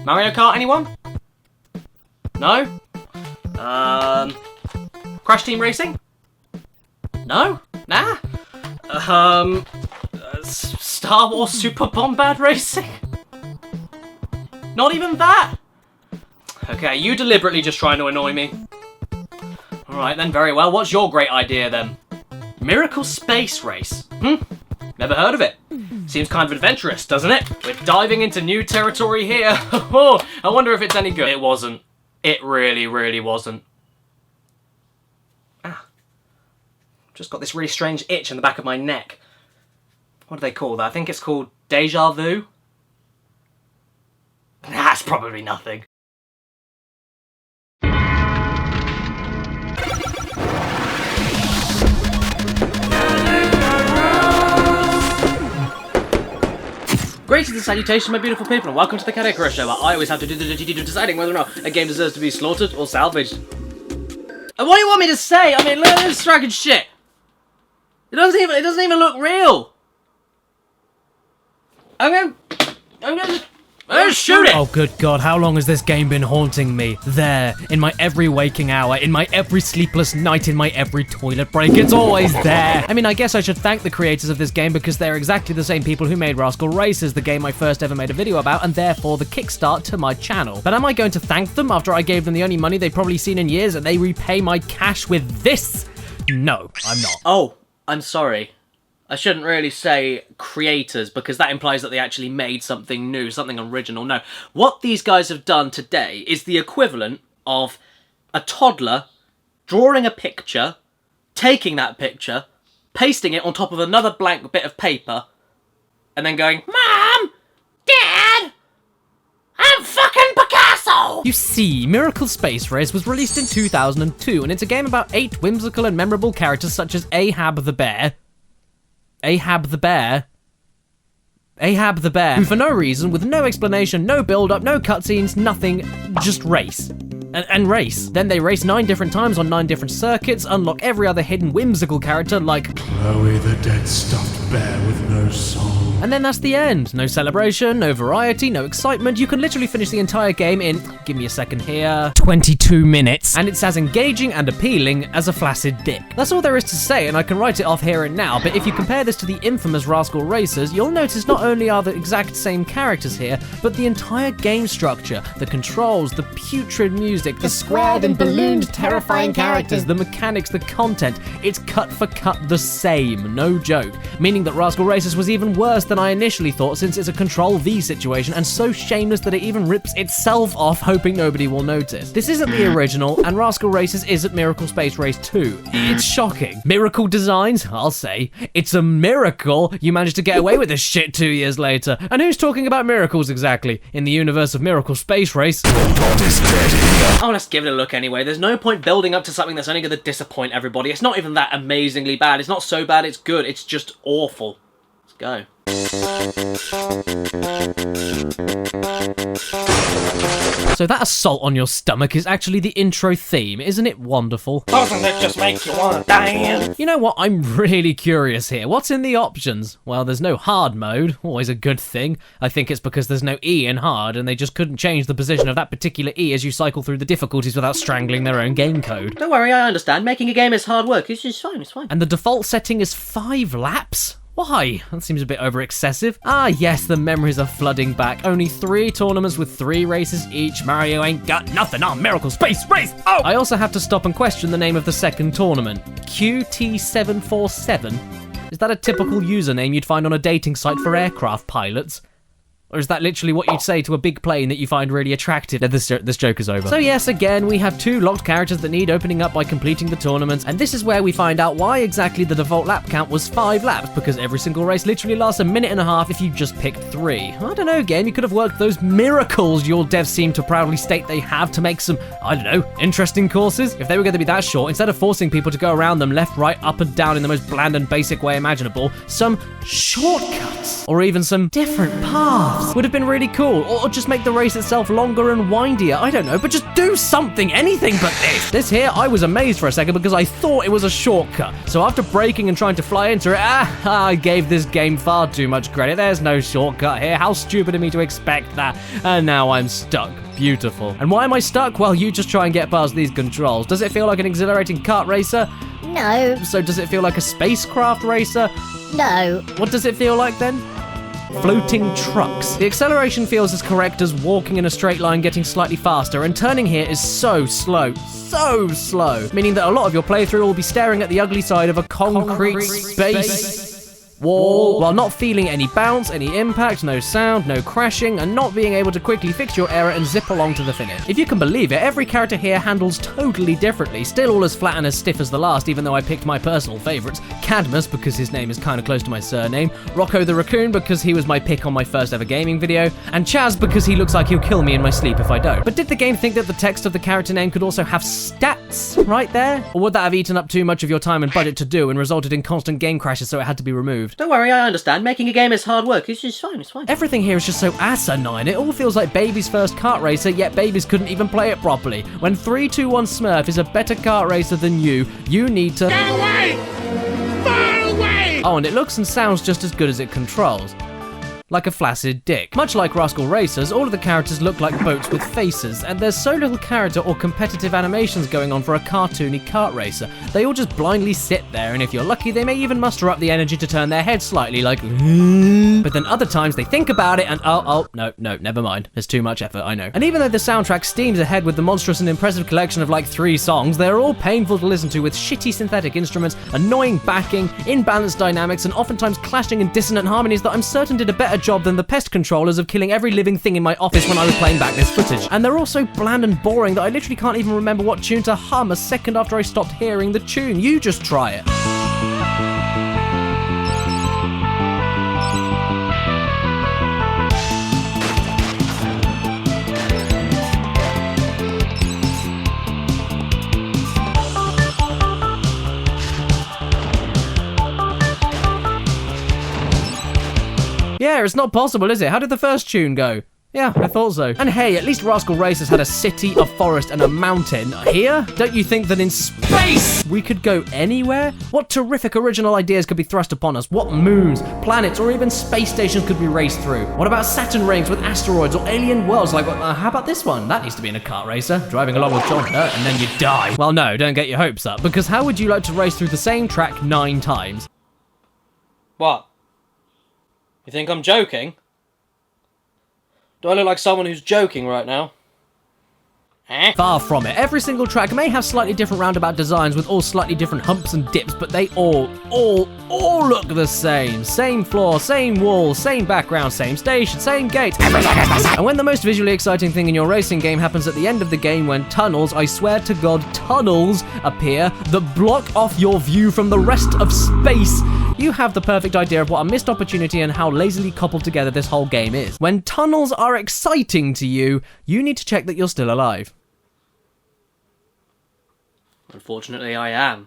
Mario Kart, anyone? No? Crash Team Racing? No? Nah? Star Wars Super Bombard Racing? Not even that? Okay, you deliberately just trying to annoy me. Alright then, very well. What's your great idea then? Miracle Space Race? Never heard of it. Seems kind of adventurous, doesn't it? We're diving into new territory here. I wonder if it's any good. It wasn't. It really, really wasn't. Just got this really strange itch in the back of my neck. What do they call that? I think it's called deja vu. That's probably nothing. Greetings and salutations, my beautiful people, and welcome to the Caddicarus show, where I always have to do the duty of deciding whether or not a game deserves to be slaughtered or salvaged. And what do you want me to say? I mean, look at this fucking shit. It doesn't even look real. I'm gonna shoot it! Oh good god, how long has this game been haunting me? There, in my every waking hour, in my every sleepless night, in my every toilet break, it's always there! I mean, I guess I should thank the creators of this game because they're exactly the same people who made Rascal Racers, the game I first ever made a video about, and therefore the kickstart to my channel. But am I going to thank them after I gave them the only money they've probably seen in years and they repay my cash with this? No, I'm not. Oh, I'm sorry. I shouldn't really say creators because that implies that they actually made something new, something original. No, what these guys have done today is the equivalent of a toddler drawing a picture, taking that picture, pasting it on top of another blank bit of paper, and then going, Mom! Dad! I'm fucking Picasso! You see, Miracle Space Race was released in 2002, and it's a game about 8 whimsical and memorable characters such as Ahab the Bear, who for no reason, with no explanation, no build-up, no cutscenes, nothing, just race. And race. Then they race 9 different times on 9 different circuits, unlock every other hidden whimsical character like Chloe the dead stuffed bear with no soul. And then that's the end. No celebration, no variety, no excitement. You can literally finish the entire game in, give me a second here, 22 minutes. And it's as engaging and appealing as a flaccid dick. That's all there is to say, and I can write it off here and now, but if you compare this to the infamous Rascal Racers, you'll notice not only are the exact same characters here, but the entire game structure, the controls, the putrid music, the squared and ballooned terrifying characters, the mechanics, the content, it's cut for cut the same, no joke. Meaning that Rascal Racers was even worse than I initially thought, since it's a Control V situation and so shameless that it even rips itself off, hoping nobody will notice. This isn't the original, and Rascal Racers isn't Miracle Space Race 2. It's shocking. Miracle designs? I'll say. It's a miracle you managed to get away with this shit 2 years later. And who's talking about miracles exactly in the universe of Miracle Space Race? Oh, let's give it a look anyway. There's no point building up to something that's only going to disappoint everybody. It's not even that amazingly bad. It's not so bad it's good. It's just awful. Let's go. So that assault on your stomach is actually the intro theme, isn't it wonderful? Doesn't it just make you want to dance? You know what, I'm really curious here. What's in the options? Well, there's no hard mode, always a good thing. I think it's because there's no E in hard, and they just couldn't change the position of that particular E as you cycle through the difficulties without strangling their own game code. Don't worry, I understand. Making a game is hard work. It's just fine, it's fine. And the default setting is 5 laps? Why? That seems a bit over-excessive. Ah yes, the memories are flooding back. Only 3 tournaments with 3 races each. Mario ain't got nothing on Miracle Space Race! Oh! I also have to stop and question the name of the second tournament. QT747? Is that a typical username you'd find on a dating site for aircraft pilots? Or is that literally what you'd say to a big plane that you find really attractive? This joke is over. So yes, again, we have 2 locked characters that need opening up by completing the tournaments, and this is where we find out why exactly the default lap count was 5 laps, because every single race literally lasts a minute and a half if you just picked 3. I don't know, game, you could have worked those miracles your devs seem to proudly state they have to make some, I don't know, interesting courses. If they were going to be that short, instead of forcing people to go around them left, right, up and down in the most bland and basic way imaginable, some shortcuts, or even some different paths. Would have been really cool, or just make the race itself longer and windier. I don't know, but just do something, anything but this. This here, I was amazed for a second because I thought it was a shortcut. So after braking and trying to fly into it, I gave this game far too much credit. There's no shortcut here. How stupid of me to expect that. And now I'm stuck. Beautiful. And why am I stuck? Well, you just try and get past these controls. Does it feel like an exhilarating kart racer? No. So does it feel like a spacecraft racer? No. What does it feel like then? Floating trucks. The acceleration feels as correct as walking in a straight line getting slightly faster, and turning here is so slow, meaning that a lot of your playthrough will be staring at the ugly side of a concrete space wall while not feeling any bounce, any impact, no sound, no crashing, and not being able to quickly fix your error and zip along to the finish. If you can believe it, every character here handles totally differently, still all as flat and as stiff as the last, even though I picked my personal favourites. Cadmus, because his name is kind of close to my surname, Rocco the Raccoon, because he was my pick on my first ever gaming video, and Chaz, because he looks like he'll kill me in my sleep if I don't. But did the game think that the text of the character name could also have stats right there? Or would that have eaten up too much of your time and budget to do and resulted in constant game crashes so it had to be removed? Don't worry, I understand. Making a game is hard work. It's just fine, it's fine. Everything here is just so asinine. It all feels like Baby's first kart racer, yet Baby's couldn't even play it properly. When 321 Smurf is a better kart racer than you need to... Get away! Far away! Oh, and it looks and sounds just as good as it controls. Like a flaccid dick. Much like Rascal Racers, all of the characters look like boats with faces, and there's so little character or competitive animations going on for a cartoony kart racer. They all just blindly sit there, and if you're lucky, they may even muster up the energy to turn their head slightly, like... But then other times they think about it and no, never mind. There's too much effort, I know. And even though the soundtrack steams ahead with the monstrous and impressive collection of like 3 songs, they're all painful to listen to with shitty synthetic instruments, annoying backing, imbalanced dynamics, and oftentimes clashing and dissonant harmonies that I'm certain did a better job than the pest controllers of killing every living thing in my office when I was playing back this footage. And they're all so bland and boring that I literally can't even remember what tune to hum a second after I stopped hearing the tune. You just try it. Yeah, it's not possible, is it? How did the first tune go? Yeah, I thought so. And hey, at least Rascal Racers had a city, a forest, and a mountain. Here, don't you think that in space we could go anywhere? What terrific original ideas could be thrust upon us? What moons, planets, or even space stations could we race through? What about Saturn rings with asteroids or alien worlds? Like, how about this one? That needs to be in a kart racer. Driving along with John Hurt and then you die. Well, no, don't get your hopes up, because how would you like to race through the same track 9 times? What? You think I'm joking? Do I look like someone who's joking right now? Far from it. Every single track may have slightly different roundabout designs with all slightly different humps and dips, but they all look the same. Same floor, same wall, same background, same station, same gates. Everything is the same. And when the most visually exciting thing in your racing game happens at the end of the game, when tunnels, I swear to God, tunnels appear that block off your view from the rest of space, you have the perfect idea of what a missed opportunity and how lazily cobbled together this whole game is. When tunnels are exciting to you, you need to check that you're still alive. Unfortunately, I am.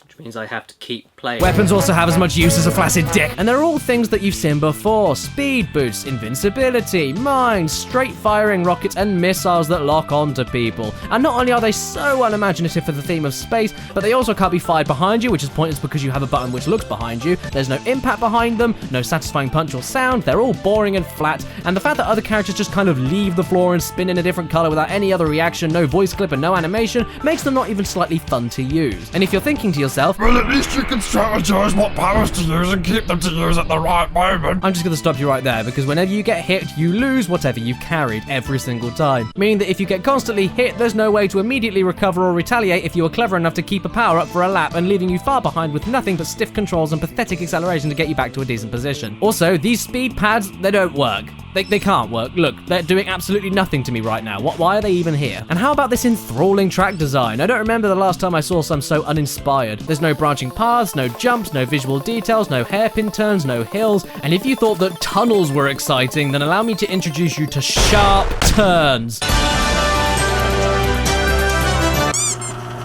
Which means I have to keep playing. Weapons also have as much use as a flaccid dick. And they're all things that you've seen before. Speed boosts, invincibility, mines, straight firing rockets, and missiles that lock onto people. And not only are they so unimaginative for the theme of space, but they also can't be fired behind you, which is pointless because you have a button which looks behind you. There's no impact behind them, no satisfying punch or sound. They're all boring and flat. And the fact that other characters just kind of leave the floor and spin in a different color without any other reaction, no voice clip and no animation, makes them not even slightly fun to use. And if you're thinking to yourself, Well, at least you can strategize what powers to use and keep them to use at the right moment. I'm just going to stop you right there, because whenever you get hit, you lose whatever you've carried every single time. Meaning that if you get constantly hit, there's no way to immediately recover or retaliate if you were clever enough to keep a power up for a lap, and leaving you far behind with nothing but stiff controls and pathetic acceleration to get you back to a decent position. Also, these speed pads, they don't work. They can't work. Look, they're doing absolutely nothing to me right now. Why are they even here? And how about this enthralling track design? I don't remember the last time I saw some so uninspired. There's no branching paths, no jumps, no visual details, no hairpin turns, no hills. And if you thought that tunnels were exciting, then allow me to introduce you to sharp turns.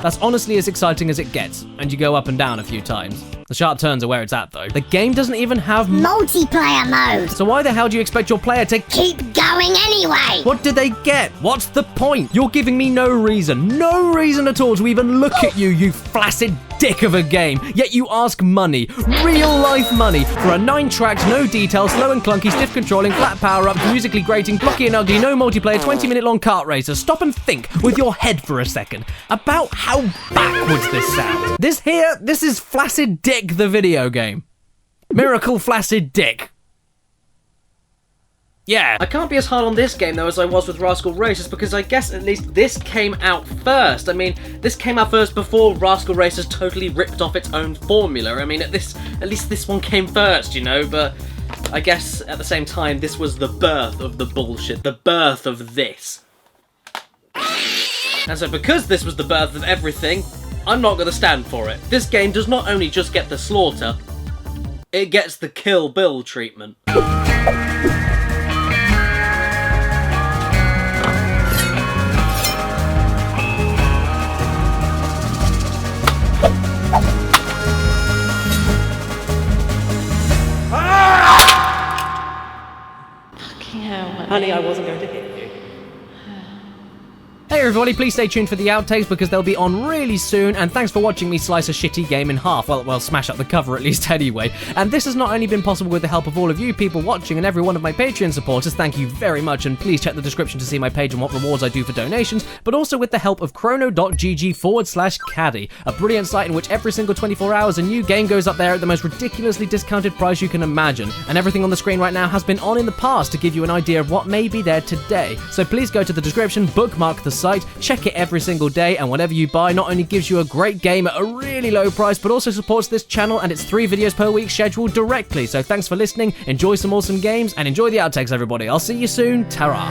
That's honestly as exciting as it gets, and you go up and down a few times. The sharp turns are where it's at though. The game doesn't even have Multiplayer mode. so why the hell do you expect your player to Keep going anyway. What did they get? What's the point? You're giving me no reason at all to even look at you, you flaccid dick of a game. Yet you ask money, real life money, for a 9 tracks, no details, slow and clunky, stiff controlling, flat power-ups, musically grating, blocky and ugly, no multiplayer, 20-minute long kart racer. Stop and think with your head for a second about how backwards this sounds. This is Flaccid Dick the video game. Miracle Flaccid Dick. Yeah. I can't be as hard on this game though as I was with Rascal Racers because I guess at least this came out first. I mean, this came out first before Rascal Racers totally ripped off its own formula. I mean, at least this one came first, you know, but I guess at the same time this was the birth of the bullshit, the birth of this. And so because this was the birth of everything, I'm not going to stand for it. This game does not only just get the slaughter, it gets the Kill Bill treatment. Honey, I wasn't going to hit you. Hey everybody, please stay tuned for the outtakes because they'll be on really soon, and thanks for watching me slice a shitty game in half. Well, smash up the cover at least anyway. And this has not only been possible with the help of all of you people watching and every one of my Patreon supporters, thank you very much, and please check the description to see my page and what rewards I do for donations, but also with the help of chrono.gg/caddy, a brilliant site in which every single 24 hours a new game goes up there at the most ridiculously discounted price you can imagine. And everything on the screen right now has been on in the past to give you an idea of what may be there today. So please go to the description, bookmark the site, check it every single day, and whatever you buy not only gives you a great game at a really low price, but also supports this channel and its 3 videos per week scheduled directly. So thanks for listening, enjoy some awesome games, and enjoy the outtakes everybody. I'll see you soon, ta-ra.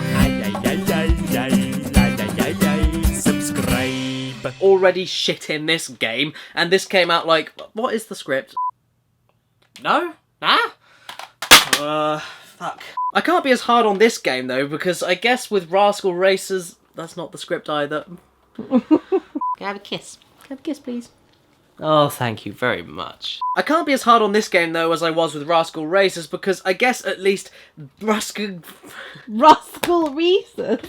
Subscribe. Already shit in this game, and this came out like, what is the script? No? Ah? Fuck. I can't be as hard on this game though, because I guess with Rascal Racers, that's not the script either. Can I have a kiss? Can I have a kiss, please? Oh, thank you very much. I can't be as hard on this game though as I was with Rascal Racers because I guess at least Rascal Rascal Racers.